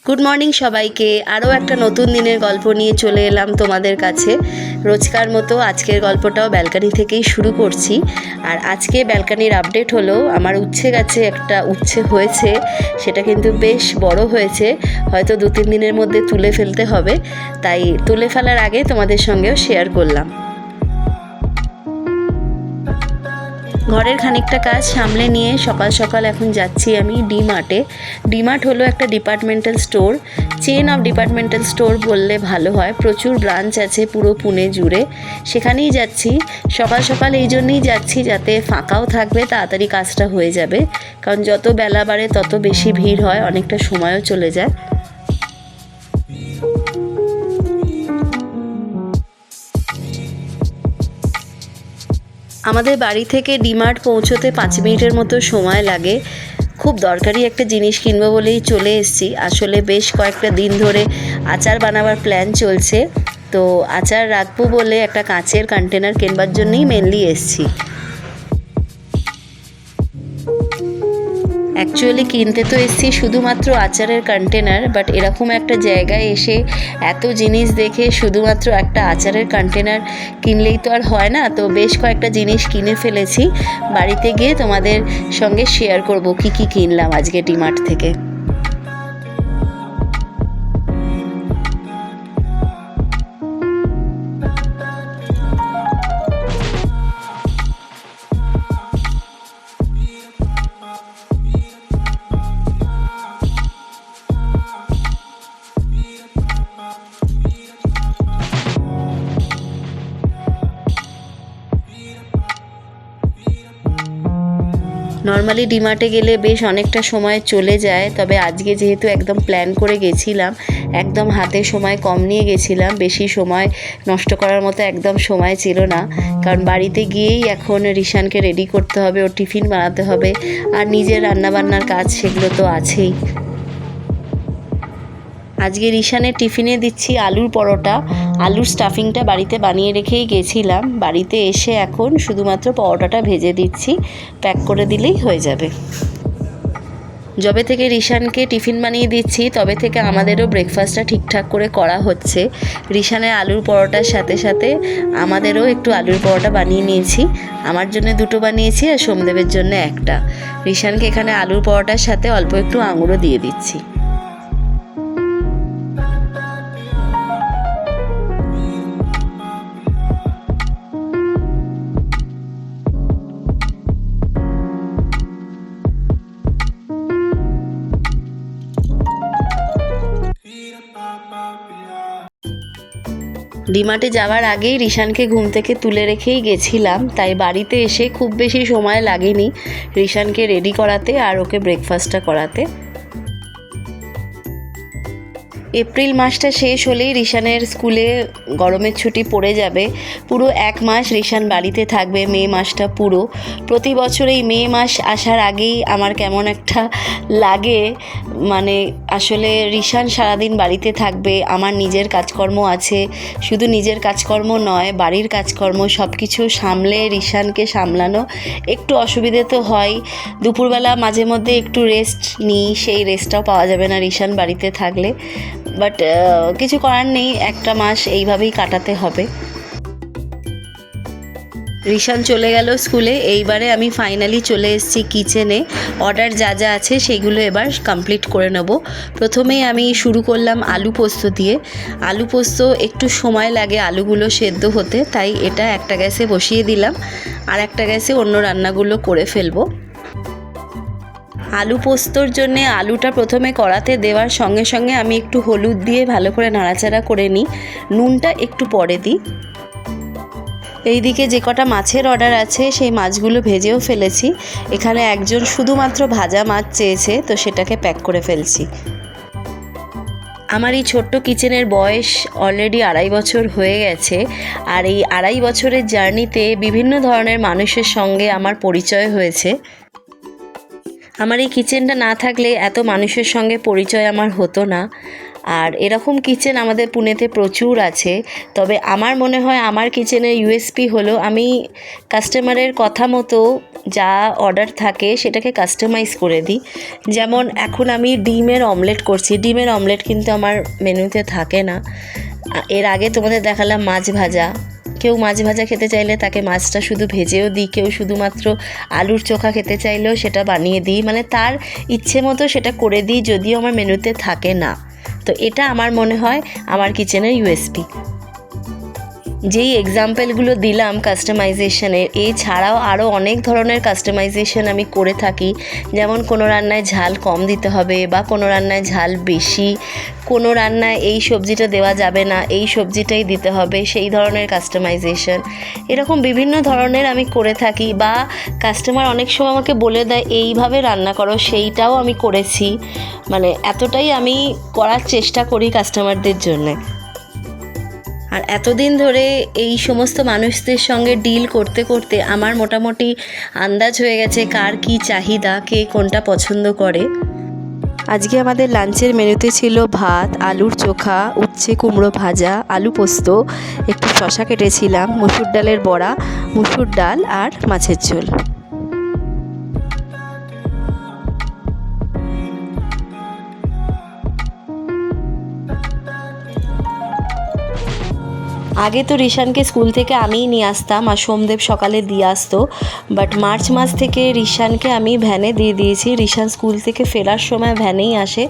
Good morning সবাইকে। আরও একটা নতুন দিনের গল্প নিয়ে চলে এলাম তোমাদের কাছে। রোজকার মতো আজকের গল্পটাও ব্যালকানি থেকেই শুরু করছি। আর আজকে ব্যালকানির আপডেট হলো, আমার উচ্ছে গাছে একটা উচ্ছে হয়েছে, সেটা কিন্তু বেশ বড় হয়েছে, হয়তো 2-3 দিনের মধ্যে তুলে ফেলতে হবে, তাই তুলে ফেলার আগে তোমাদের সঙ্গেও শেয়ার করলাম। ঘরের খানিকটা কাজ সামলে নিয়ে সকাল সকাল এখন যাচ্ছি আমি ডিমার্টে। ডিমার্ট হলো একটা departmental store, chain of departmental store বললে ভালো হয়। প্রচুর ব্রাঞ্চ আছে পুরো পুনে জুড়ে, সেখানেই যাচ্ছি। সকাল সকাল এই জন্যই যাচ্ছি যাতে ফাঁকাও থাকবে, তাড়াতাড়ি কাজটা হয়ে যাবে, কারণ যত বেলা বাড়ে তত বেশি ভিড় হয়, অনেকটা সময়ও চলে যায়। আমাদের বাড়ি থেকে ডিমার্ট পৌঁছোতে 5 মিনিটের মতো সময় লাগে। খুব দরকারি একটা জিনিস কিনবো বলেই চলে এসেছি। আসলে বেশ কয়েকটা দিন ধরে আচার বানাবার প্ল্যান চলছে, তো আচার রাখবো বলে একটা কাঁচের কন্টেনার কিনবার জন্যই মেনলি এসেছি। অ্যাকচুয়ালি কিনতে তো এসেছি শুধুমাত্র আচারের কন্টেনার, বাট এরকম একটা জায়গায় এসে এত জিনিস দেখে শুধুমাত্র একটা আচারের কন্টেনার কিনলেই তো আর হয় না, তো বেশ কয়েকটা জিনিস কিনে ফেলেছি। বাড়িতে গিয়ে তোমাদের সঙ্গে শেয়ার করব কি কি কিনলাম আজকে ডিমার্ট থেকে। নর্মালি ডিমার্টে গেলে বেশ অনেকটা সময় চলে যায়, তবে আজকে যেহেতু একদম প্ল্যান করে গেছিলাম, একদম হাতে সময় কম নিয়ে গেছিলাম, বেশি সময় নষ্ট করার মতো একদম সময় ছিল না, কারণ বাড়িতে গিয়েই এখন রিশানকে রেডি করতে হবে, ওর টিফিন বানাতে হবে, আর নিজের রান্নাবান্নার কাজ সেগুলো তো আছেই। আজকে রিশানের টিফিনে দিচ্ছি আলুর পরোটা। আলুর স্টাফিংটা বাড়িতে বানিয়ে রেখেই গেছিলাম, বাড়িতে এসে এখন শুধুমাত্র পরোটাটা ভেজে দিচ্ছি, প্যাক করে দিলেই হয়ে যাবে। যবে থেকে রিশানকে টিফিন বানিয়ে দিচ্ছি তবে থেকে আমাদেরও ব্রেকফাস্টটা ঠিকঠাক করে করা হচ্ছে। রিশানের আলুর পরোটার সাথে সাথে আমাদেরও একটু আলুর পরোটা বানিয়ে নিয়েছি। আমার জন্য 2টো বানিয়েছি আর সোমদেবের জন্য একটা। রিশানকে এখানে আলুর পরোটার সাথে অল্প একটু আঙুরও দিয়ে দিচ্ছি। ডিমার্টে যাওয়ার আগেই রিশানকে ঘুম থেকে তুলে রেখেই গেছিলাম, তাই বাড়িতে এসে খুব বেশি সময় লাগেনি রিশানকে রেডি করাতে আর ওকে ব্রেকফাস্টটা করাতে। এপ্রিল মাসটা শেষ হলেই রিশানের স্কুলে গরমের ছুটি পড়ে যাবে। পুরো 1 মাস রিশান বাড়িতে থাকবে, মে মাসটা পুরো। প্রতি বছর এই মে মাস আসার আগেই আমার কেমন একটা লাগে, মানে আসলে রিশান সারাদিন বাড়িতে থাকবে, আমার নিজের কাজকর্ম আছে, শুধু নিজের কাজকর্ম নয় বাড়ির কাজকর্ম সব কিছু সামলে রিশানকে সামলানো একটু অসুবিধে তো হয়। দুপুরবেলা মাঝে মধ্যে একটু রেস্ট নিই, সেই রেস্টটাও পাওয়া যাবে না রিশান বাড়িতে থাকলে, বাট কিছু করার নেই, একটা মাস এইভাবেই কাটাতে হবে। রিশান চলে গেল স্কুলে, এইবারে আমি ফাইনালি চলে এসেছি কিচেনে। অর্ডার যা যা আছে সেগুলো এবার কমপ্লিট করে নেব। প্রথমেই আমি শুরু করলাম আলু পোস্ত দিয়ে। আলু পোস্ত একটু সময় লাগে আলুগুলো সেদ্ধ হতে, তাই এটা একটা গ্যাসে বসিয়ে দিলাম, আর একটা গ্যাসে অন্য রান্নাগুলো করে ফেলবো। আলু পোস্তর জন্যে আলুটা প্রথমে কড়াতে দেওয়ার সঙ্গে সঙ্গে আমি একটু হলুদ দিয়ে ভালো করে নাড়াচাড়া করে নিই, নুনটা একটু পরে দিই। এইদিকে যে কটা মাছের অর্ডার আছে সেই মাছগুলো ভেজেও ফেলেছি। এখানে একজন শুধুমাত্র ভাজা মাছ চেয়েছে, তো সেটাকে প্যাক করে ফেলছি। আমার এই ছোট্ট কিচেনের বয়স অলরেডি 2.5 বছর হয়ে গেছে, আর এই 2.5 বছরের জার্নিতে বিভিন্ন ধরনের মানুষের সঙ্গে আমার পরিচয় হয়েছে। আমার এই কিচেনটা না থাকলে এত মানুষের সঙ্গে পরিচয় আমার হতো না। আর এরকম কিচেন আমাদের পুনেতে প্রচুর আছে। তবে আমার মনে হয় আমার কিচেনের ইউএসপি হলো আমি কাস্টমারের কথা মতো যা অর্ডার থাকে সেটাকে কাস্টমাইজ করে দিই। যেমন এখন আমি ডিমের অমলেট করছি, ডিমের অমলেট কিন্তু আমার মেনুতে থাকে না। এর আগে তোমাদের দেখালাম মাছ ভাজা, কেউ মাছ ভাজা খেতে চাইলে তাকে মাছটা শুধু ভেজেও দিই, কেউ শুধুমাত্র আলুর চোখা খেতে চাইলেও সেটা বানিয়ে দিই, মানে তার ইচ্ছে মতো সেটা করে দিই, যদিও আমার মেনুতে থাকে না। তো এটা আমার মনে হয় আমার কিচেনের ইউএসপি। যেই এক্সাম্পলগুলো দিলাম কাস্টমাইজেশনের, এছাড়াও আরও অনেক ধরনের কাস্টমাইজেশন আমি করে থাকি। যেমন কোনো রান্নায় ঝাল কম দিতে হবে বা কোনো রান্নায় ঝাল বেশি, কোনো রান্নায় এই সবজিটা দেওয়া যাবে না, এই সবজিটাই দিতে হবে, সেই ধরনের কাস্টমাইজেশন। এরকম বিভিন্ন ধরনের আমি করে থাকি। বা কাস্টমার অনেক সময় আমাকে বলে দেয় এইভাবে রান্না করো, সেইটাও আমি করেছি। মানে এতটাই আমি করার চেষ্টা করি কাস্টমারদের জন্যে। আর এতদিন ধরে এই সমস্ত মানুষদের সঙ্গে ডিল করতে করতে আমার মোটামুটি আন্দাজ হয়ে গেছে কার কী চাহিদা, কে কোনটা পছন্দ করে। আজকে আমাদের লাঞ্চের মেনুতে ছিল ভাত, আলুর চোখা, উচ্ছে কুমড়ো ভাজা, আলু পোস্ত, একটু শশা কেটেছিলাম, মুসুর ডালের বড়া, মুসুর ডাল আর মাছের ঝোল। আগে তো রিশানকে স্কুল থেকে আমিই নিয়ে আসতাম আর সোমদেব সকালে দিয়ে আসতো, বাট মার্চ মাস থেকে রিশানকে আমি ভ্যানে দিয়ে দিয়েছি। রিশান স্কুল থেকে ফেরার সময় ভ্যানেই আসে।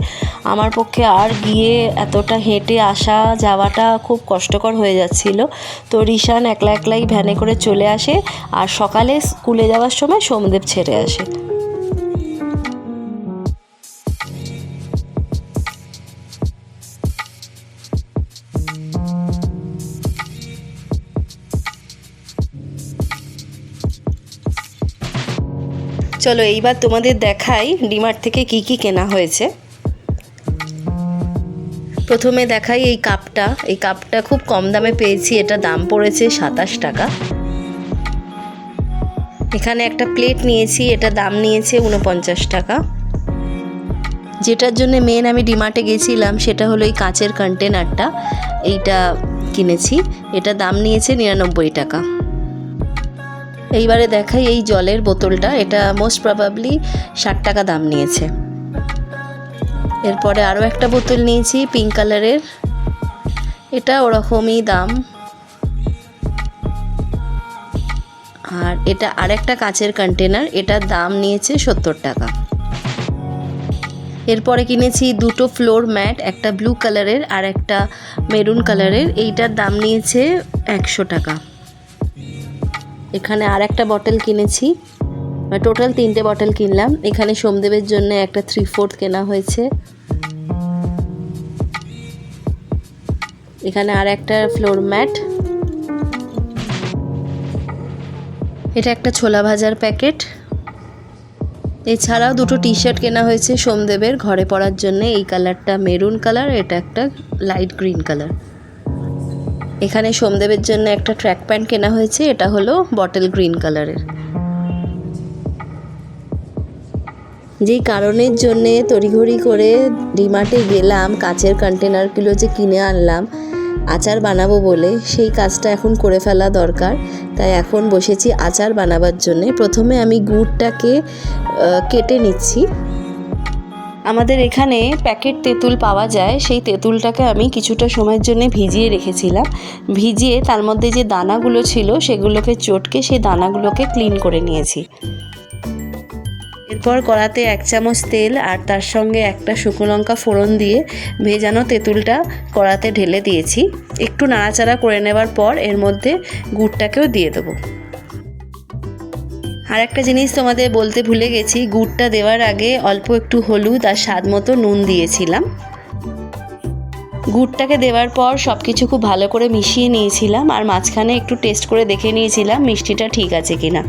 আমার পক্ষে আর গিয়ে এতটা হেঁটে আসা যাওয়াটা খুব কষ্টকর হয়ে যাচ্ছিল। তো রিশান একলা একলাই ভ্যানে করে চলে আসে আর সকালে স্কুলে যাওয়ার সময় সোমদেব ছেড়ে আসে। চলো এইবার তোমাদের দেখাই ডিমার্ট থেকে কি কি কেনা হয়েছে। প্রথমে দেখাই এই কাপটা খুব কম দামে পেয়েছি। এটা দাম পড়েছে 27 টাকা। এখানে একটা প্লেট নিয়েছি, এটা দাম নিয়েছে 49 টাকা। যেটার জন্য মেন আমি ডিমার্টে গেছিলাম সেটা হলো এই কাঁচের কন্টেনারটা, এইটা কিনেছি, এটা দাম নিয়েছে 99 টাকা। এইবারে দেখাই এই জলের বোতলটা, এটা মোস্ট প্রবাবলি 60 টাকা দাম নিয়েছে। এরপরে আরও একটা বোতল নিয়েছি পিঙ্ক কালারের, এটা ওরকমই দাম। আর এটা আরেকটা কাঁচের কন্টেনার, এটার দাম নিয়েছে 70 টাকা। এরপরে কিনেছি দুটো ফ্লোর ম্যাট, একটা ব্লু কালারের আর একটা মেরুন কালারের, এইটার দাম নিয়েছে 100 টাকা। এখানে আর একটা বটল কিনেছি, টোটাল 3টে বটল কিনলাম। এখানে সোমদেবের জন্য একটা 3/4 কেনা হয়েছে। এখানে আর একটা ফ্লোর ম্যাট, এটা একটা ছোলা ভাজার প্যাকেট। এছাড়াও দুটো টি শার্ট কেনা হয়েছে সোমদেবের ঘরে পরার জন্য, এই কালারটা মেরুন কালার, এটা একটা লাইট গ্রিন কালার। এখানে সোমদেবের জন্য একটা ট্র্যাক প্যান্ট কেনা হয়েছে, এটা হলো বটল গ্রিন কালারের। যেই কারণের জন্যে তড়িঘড়ি করে ডিমার্টে গেলাম, কাচের কন্টেনারগুলো যে কিনে আনলাম আচার বানাবো বলে, সেই কাজটা এখন করে ফেলা দরকার। তাই এখন বসেছি আচার বানাবার জন্যে। প্রথমে আমি গুড়টাকে কেটে নিচ্ছি। আমাদের এখানে প্যাকেট তেঁতুল পাওয়া যায়, সেই তেঁতুলটাকে আমি কিছুটা সময়ের জন্য ভিজিয়ে রেখেছিলাম। ভিজিয়ে তার মধ্যে যে দানাগুলো ছিল সেগুলোকে চটকে সেই দানাগুলোকে ক্লিন করে নিয়েছি। এরপর কড়াতে 1 চামচ তেল আর তার সঙ্গে একটা শুকনো লঙ্কা ফোড়ন দিয়ে ভেজানো তেঁতুলটা কড়াতে ঢেলে দিয়েছি। একটু নাড়াচাড়া করে নেবার পর এর মধ্যে গুড়টাকেও দিয়ে দেবো। আর একটা জিনিস তোমাদের বলতে ভুলে গেছি, গুড়টা দেওয়ার আগে অল্প একটু হলুদ আর স্বাদ মতো নুন দিয়েছিলাম। গুড়টাকে দেওয়ার পর সব কিছু খুব ভালো করে মিশিয়ে নিয়েছিলাম আর মাঝখানে একটু টেস্ট করে দেখে নিয়েছিলাম মিষ্টিটা ঠিক আছে কিনা।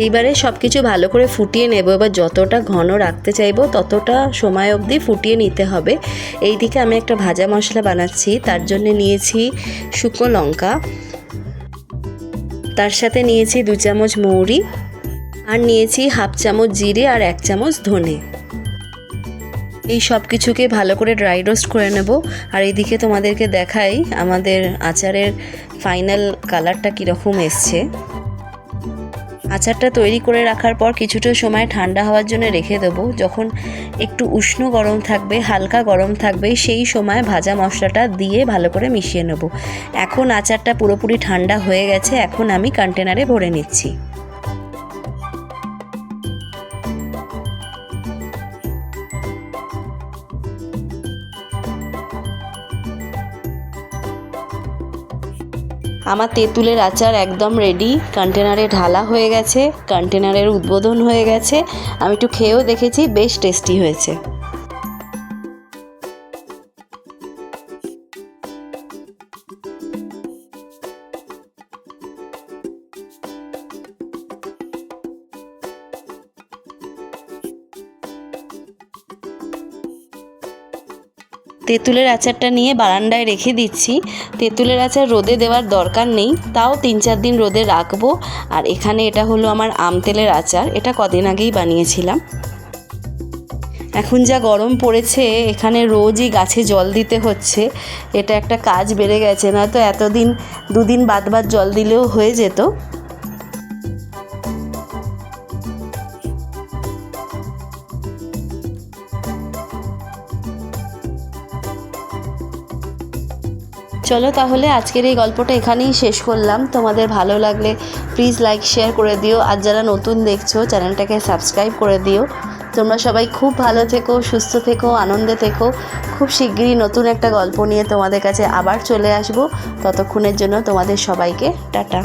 এইবারে সব কিছু ভালো করে ফুটিয়ে নেব। এবার যতটা ঘন রাখতে চাইবো ততটা সময় অবধি ফুটিয়ে নিতে হবে। এই দিকে আমি একটা ভাজা মশলা বানাচ্ছি, তার জন্য নিয়েছি শুকনো লঙ্কা, তার সাথে নিয়েছি 2 চামচ মৌরি আর নিয়েছি 1/2 চামচ জিরে আর 1 চামচ ধনে। এই সব কিছুকে ভালো করে ড্রাই রোস্ট করে নেব। আর এইদিকে তোমাদেরকে দেখাই আমাদের আচারের ফাইনাল কালারটা কীরকম এসছে। আচারটা তৈরি করে রাখার পর কিছুটা সময় ঠান্ডা হওয়ার জন্য রেখে দেবো। যখন একটু উষ্ণ গরম থাকবে, হালকা গরম থাকবে, সেই সময় ভাজা মশলাটা দিয়ে ভালো করে মিশিয়ে নেব। এখন আচারটা পুরোপুরি ঠান্ডা হয়ে গেছে, এখন আমি কন্টেনারে ভরে নিচ্ছি। আমার তেঁতুলের আচার একদম রেডি, কন্টেনারে ঢালা হয়ে গেছে, কন্টেনারের উদ্বোধন হয়ে গেছে। আমি একটু খেয়েও দেখেছি, বেশ টেস্টি হয়েছে। তেঁতুলের আচারটা নিয়ে বারান্দায় রেখে দিচ্ছি। তেঁতুলের আচার রোদে দেওয়ার দরকার নেই, তাও 3-4 দিন রোদে রাখবো। আর এখানে এটা হলো আমার আম তেলের আচার, এটা কদিন আগেই বানিয়েছিলাম। এখন যা গরম পড়েছে, এখানে রোজই গাছে জল দিতে হচ্ছে। এটা একটা কাজ বেড়ে গেছে, নয়তো এতদিন 2 দিন বাদ জল দিলেও হয়ে যেত। চলো তাহলে আজকের এই গল্পটা এখানেই শেষ করলাম। তোমাদের ভালো লাগলে প্লিজ লাইক শেয়ার করে দিও, আর যারা নতুন দেখছো চ্যানেলটাকে সাবস্ক্রাইব করে দিও। তোমরা সবাই খুব ভালো থেকো, সুস্থ থেকো, আনন্দে থেকো। খুব শিগগিরই নতুন একটা গল্প নিয়ে তোমাদের কাছে আবার চলে আসবো। ততক্ষণের জন্য তোমাদের সবাইকে টাটা।